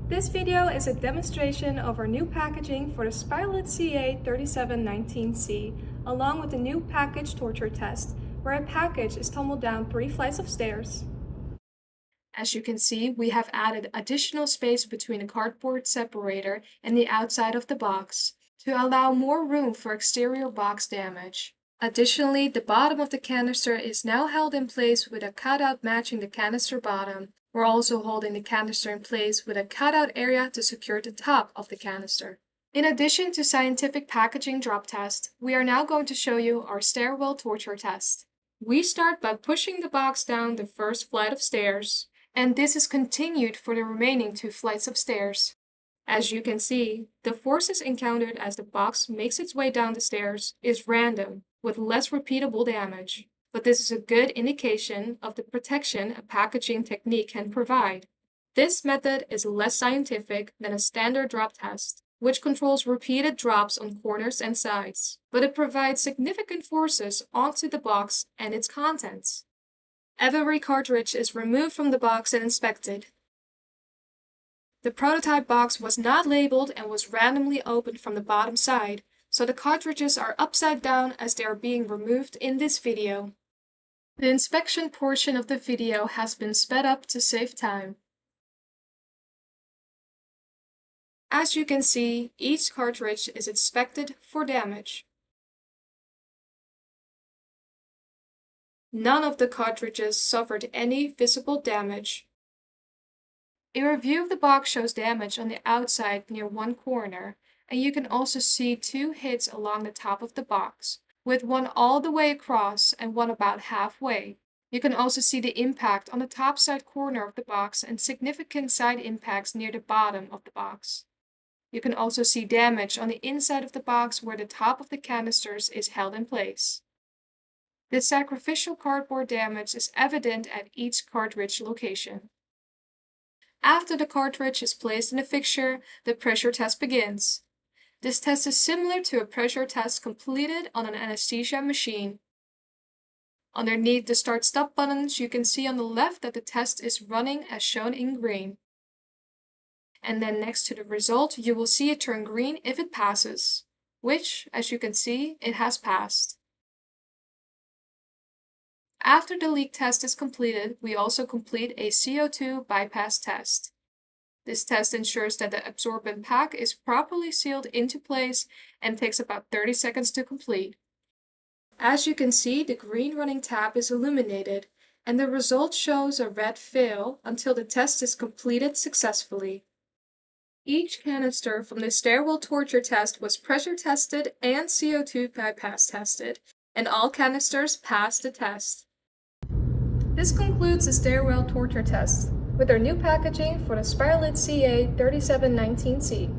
This video is a demonstration of our new packaging for the Spiralit CA3719C, along with the new package torture test, where a package is tumbled down 3 flights of stairs. As you can see, we have added additional space between the cardboard separator and the outside of the box to allow more room for exterior box damage. Additionally, the bottom of the canister is now held in place with a cutout matching the canister bottom. We're also holding the canister in place with a cutout area to secure the top of the canister. In addition to scientific packaging drop test, we are now going to show you our stairwell torture test. We start by pushing the box down the first flight of stairs, and this is continued for the remaining 2 flights of stairs. As you can see, the forces encountered as the box makes its way down the stairs is random, with less repeatable damage. But this is a good indication of the protection a packaging technique can provide. This method is less scientific than a standard drop test, which controls repeated drops on corners and sides, but it provides significant forces onto the box and its contents. Every cartridge is removed from the box and inspected. The prototype box was not labeled and was randomly opened from the bottom side, so the cartridges are upside down as they are being removed in this video. The inspection portion of the video has been sped up to save time. As you can see, each cartridge is inspected for damage. None of the cartridges suffered any visible damage. A review of the box shows damage on the outside near one corner, and you can also see 2 hits along the top of the box, with one all the way across and one about halfway. You can also see the impact on the top side corner of the box and significant side impacts near the bottom of the box. You can also see damage on the inside of the box where the top of the canisters is held in place. The sacrificial cardboard damage is evident at each cartridge location. After the cartridge is placed in a fixture, the pressure test begins. This test is similar to a pressure test completed on an anesthesia machine. Underneath the start-stop buttons, you can see on the left that the test is running as shown in green. And then next to the result, you will see it turn green if it passes, which, as you can see, it has passed. After the leak test is completed, we also complete a CO2 bypass test. This test ensures that the absorbent pack is properly sealed into place and takes about 30 seconds to complete. As you can see, the green running tab is illuminated, and the result shows a red fail until the test is completed successfully. Each canister from the stairwell torture test was pressure tested and CO2 bypass tested, and all canisters passed the test. This concludes the stairwell torture test with our new packaging for the Spiralit CA3719C.